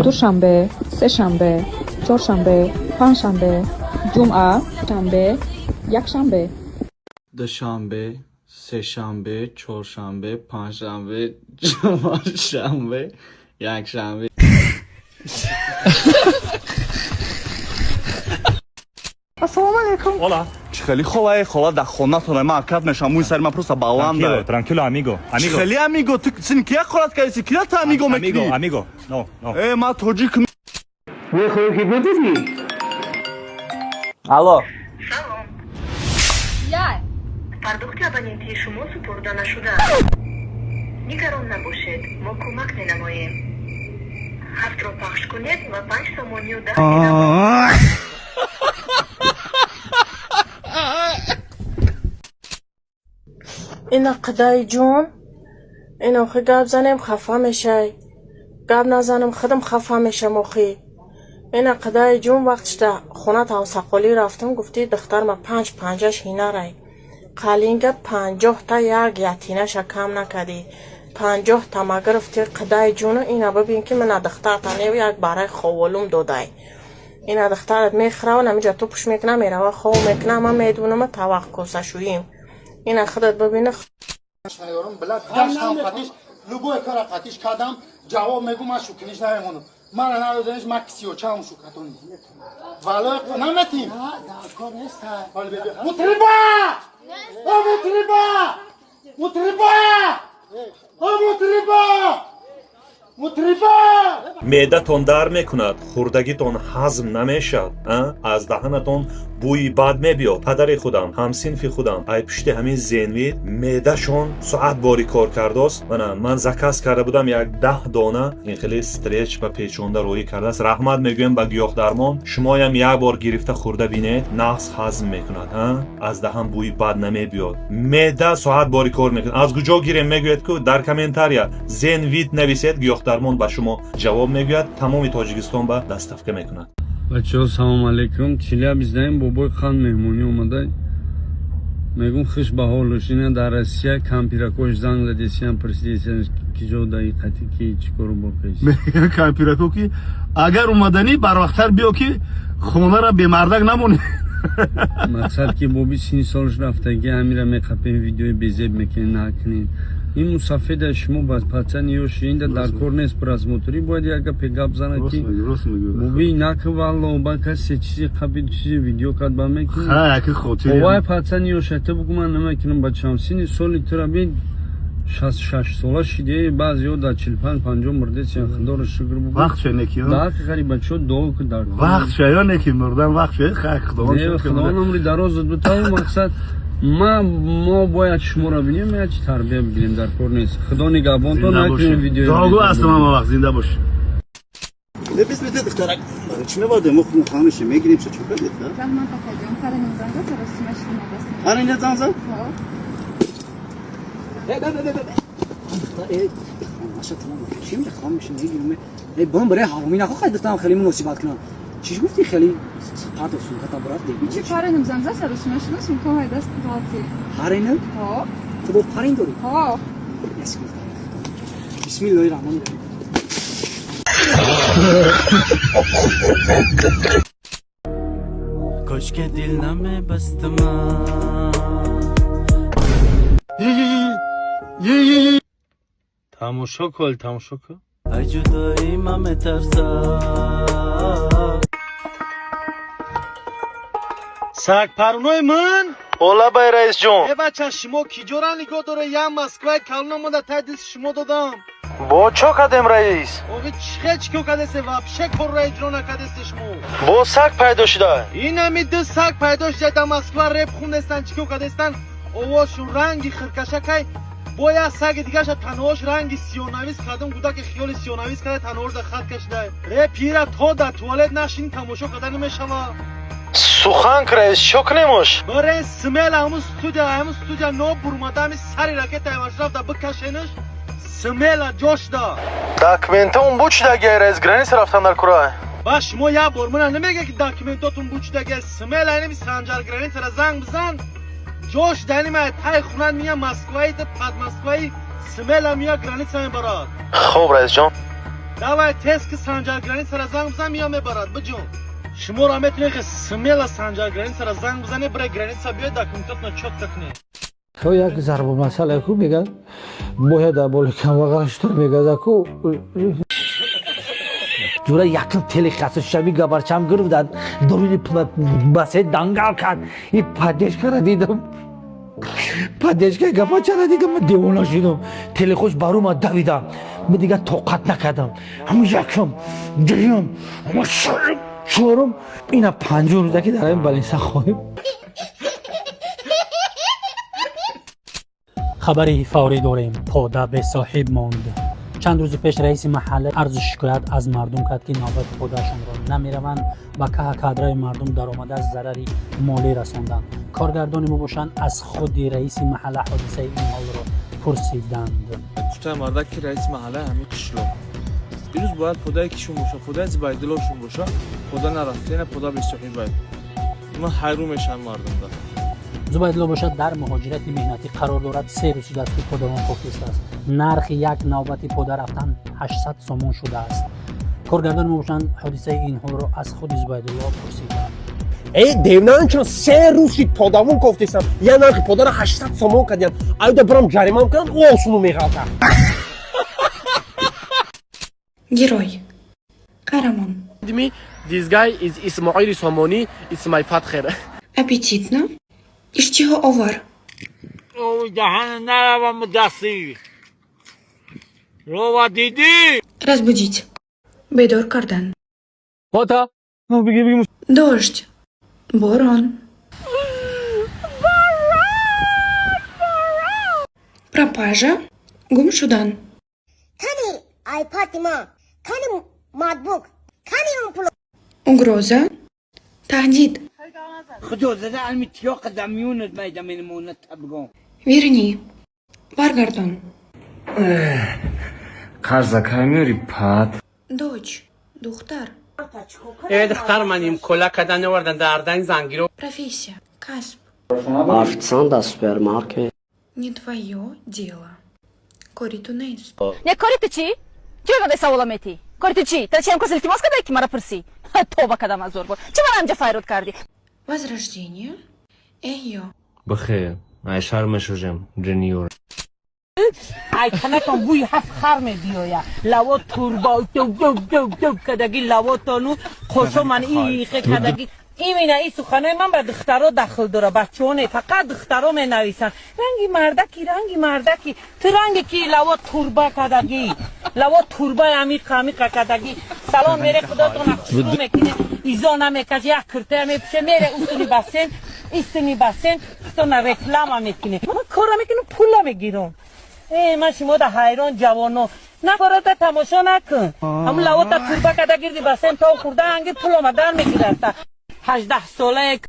دوشنبه، سه‌شنبه، چهارشنبه، پنجشنبه، جمعه، شنبه، یکشنبه. دوشنبه، سه‌شنبه، چهارشنبه، پنجشنبه، جمعه، شنبه، یکشنبه. Assalomu alaykum. Hola. خیلی خوبه خاله در خونه تونه ما کات نشم موی سر من پروسا باوام Tranquilo, amigo. Amigo. خیلی امیگو تو سن کیا خالت کیسی کیا تا امیگو میکنی Amigo. No. ما توجیک Алло. Салом. یای Пардохти абоненти шумо супурда нашуда. Нигарон набошед, мо кӯмак менамоем. 7ро пахш кунед ва 5 сомонию 10 динар. اینا قدای جون اینا خی گاب زنم خفه میشه گاب نزنم خودم خفه میشه مخی اینا قدای جون وقتش تا خونه تا سقالی رفتم گفتی دختر ما 50 هینا رای قالینگه 50 تا یک یتینش کم نکدی 50 تا ما گرفتی قدای جون اینا ببین که من دختر تا نیو یک برای خوولم دادای اینا دخترت میخره و نمیجا تو پوش میکنه میره و خو میکنه من میدونم توقع شویم اینا خودت ببینه شایورم بلد داشت هم قاتیش لبوی کار قاتیش کردم جواب میگم من شوکنیش نمیمونم من ندادنش من کسی و چم شوکتونی والا نمیتیم کار نیست مطربا مطربا معده‌تان در میکند خوردگیتان هضم نمیشد از دهنتان بوی بد میبیاد پدر خودم هم صنف خودم ای پشت همین زنوید معده‌شون ساعت باری کار کرده است من زکاس کرده بودم یک 10 دانه این خیلی استرچ و پیچونده روی کرده است رحمت میگویم به گیاه درمان شما هم یک بار گرفته خورده بینید نقص هضم میکند از دهن بوی بد نمیبیاد معده ساعت باری کار میکند از کجا گیریم میگوید که در کامنتاریا زنوید نویسید گیاه درمان به شما جواب میگوید تمام تاجیکستان به دستفکه میکند بچه‌ها سلام علیکم چیلیا bizden بابای خان مهمونی اومده میگم خوش به حالش اینا در روسیه کامپیراکوش زنگ زدیسیان پرسیدیسیان کی جو دقیقتی کی چیکار بکنی کامپیراکو کی اگر اومدنی بر وقتر بیو که خونه را به مردک نمونه مقصد که بابی 30 سالش رفتگی همین را میخپین ویدیوی بیزیب میکنین نکنین این مسافر شما باز پاتن یوش ایندا در کار نیست پر از موتوری باید یک پیگاب زنه کی بابی نک والله با کسی چیزی قبل چیزی ویدیو کات با میکنه ها کی خاطر بابای پاتن یوش تو بگو من نمیکنم بچه‌ام سین سالی تو بین 66 ساله شده بعضی دا 45 50 مرده چن خدا رو شکر بگو وقت چنه کی دا غریب بچه دو که در وقت شایانه کی مردن وقت شای خدا خدا عمری دراز داد تو مقصد ما باید شما را بینیم یا چی تربیه بگیریم در کار نیست خدا نگهبان تو نکنیم ویدیو داغو اصلا ما وقت زنده باش بس بده دخترک چی میواده مخ خامش میگیریم چه چوکا دیتا Rahman Pakajım, Karanın Zanga, Sarasıma Şirinadasın. هر این زنزا ماشا تمام چی میگه خامش میگیریم ای بام برای حرومی نخو خیلی دستم خیلی مناسبت کنم چیش گفتی خیلی پاتو سون کتا برات دیگه Çi Karanın Zanga, Sarasıma Şirinadasın. Kohay dast tatil. هر اینه Ha, تو با پرین داری ha. بسم الله الرحمن الرحیم کاش که دل نمه بستم تماشا کن ای جدایی من مترسم سگ پرونای من Ola bay reis جون. ای بچه شما کجا نگاه داره یا مسکوی کلنا مونده تا دست شما دادم Bo čo kadem reis? اوه چه که کدسته وابشه کار را اجرا نکدسته شما Bo sak paydo shida. این همی دو سگ پیدا شده در مسکو ریب خوندستن چیکو کدستن اوهاشون رنگی خرکشکای باید سگ دیگه شد تنهاش رنگی سیانویز کردم بوده که خیال سیانویز کرده تنهاش در خط کشده ریب پیره تا در توالت نشین تماشا کردن نمیشوه Suxan reis çok neymiş? برای سمیل همون استودیا نو برماده همی سری رکت ایمش رفت در بکشنش سمیل جوش دا Dokumentum bu çida reis granis raftanlar kuray. با شما یه بار منه نمیگه که داکیمنتاتون بود دیگه سمیل اینمی سنجرگرانی سر زنگ بزن جوش دنی ما تای خونن میه مسکوی ده پد مسکوی سمیل هم میه گرانیت همین برات Xo'p reis جون. давай тест санжаргирани сара занг бизан я мебарад баҷон шумо ра метавонед ки смело санжаргирани сара занг бизанед барои граница биёед документатно чотка кунед то як зарбу масъала ку мегӯяд бояд аболи камбағалаштор мегӯяд ку ҷура якл телехаса шаби габарчам гирифтад дуруни басе дангал кард и падешкара дидам падешка гапачара дидам ман девона шудам телехош барома давидам ман дигар тоқат накардам ҳама якам дуюм ама чорум ина панҷум рӯза ки дар ин балинса хоҳем خبری فوری داریم. پودا به صاحب ماند. چند روز پیش رئیس محله عرض شکایت از مردم کرد که نوبت پوداشون را نمیروند و که کادرای مردم درآمده از ضرری مالی رساندند. کارگردان مباشن از خود رئیس محله حادثه این حال را پرسیدند. گفتم مردک که رئیس محله همین قشلو دیروز باید پودای کیشون باشه، پودای زبایدلاشون باشه، پودا نرفته، نه پودا به صاحب باید. ما حیرون میشن مردم دا. زبایدلو باشد در مهاجرت مهنتی قرار دارد. 3 روز شده است که پودمان پاکیسته است. نرخ یک نوبت پودا رفتن 800 سومون شده است. کارگردان مباشن حادثه این حال را از خود زبایدلو پرسیدند. ای دیونان چون 3 روز شد پودامون گفتیستم یه نرخ پودا را 800 سومون کردیم. ایده برام جریمه کنن او آسونو میغلطه. Герой. Карамон. This guy is Ismail Somoni. It's my father. Аппетитно. Из чего овар? Разбудить. Бедор кардан. Дождь. Борон. Пропажа. Гумшудан. Кани ай Фатима, кани матбук, кани он пуло. Угроза. Тахдид. Верни. Баргардон. Дочь. Духтар. دختر منیم کلا کدن وردن دردن زنگی رو. Профессия. Касп. Официант до супермаркет. Не твое дело. Коритунес. Не корите чи? Чего да савола мети? Корите чи? Та чем козел тимоска да ки мара пурси? Тоба кадам азор бо. Чего нам ҷа файрод карди? Возрождение. Эйо. بخیر ای شرمش وجم جنیور ای کنکم بوی هفت خرمه بیایا لوا توربا دو کدگی لوا تانو خوشو من ایخه کدگی ایمینه ای سخنه من بر دخترها دخل داره بچهانه فقط دخترها می نویسن رنگی مردکی تو رنگی که لوا توربا کدگی لوا توربا عمیق کدگی سلام میره خدا تو نخشو میکنه ایزا نمیکش یک کرته میپشه میره اوستونی بسن ایستونی بسن تو نه رکلام میکنه من کارا میکنم پولا میگیرم من شما ده حیران جوانو نفرات تماشا نکن همون لوا تا توربا کدگیردی بسن تا خورده هنگی پول آمدن میگیرد 18 ساله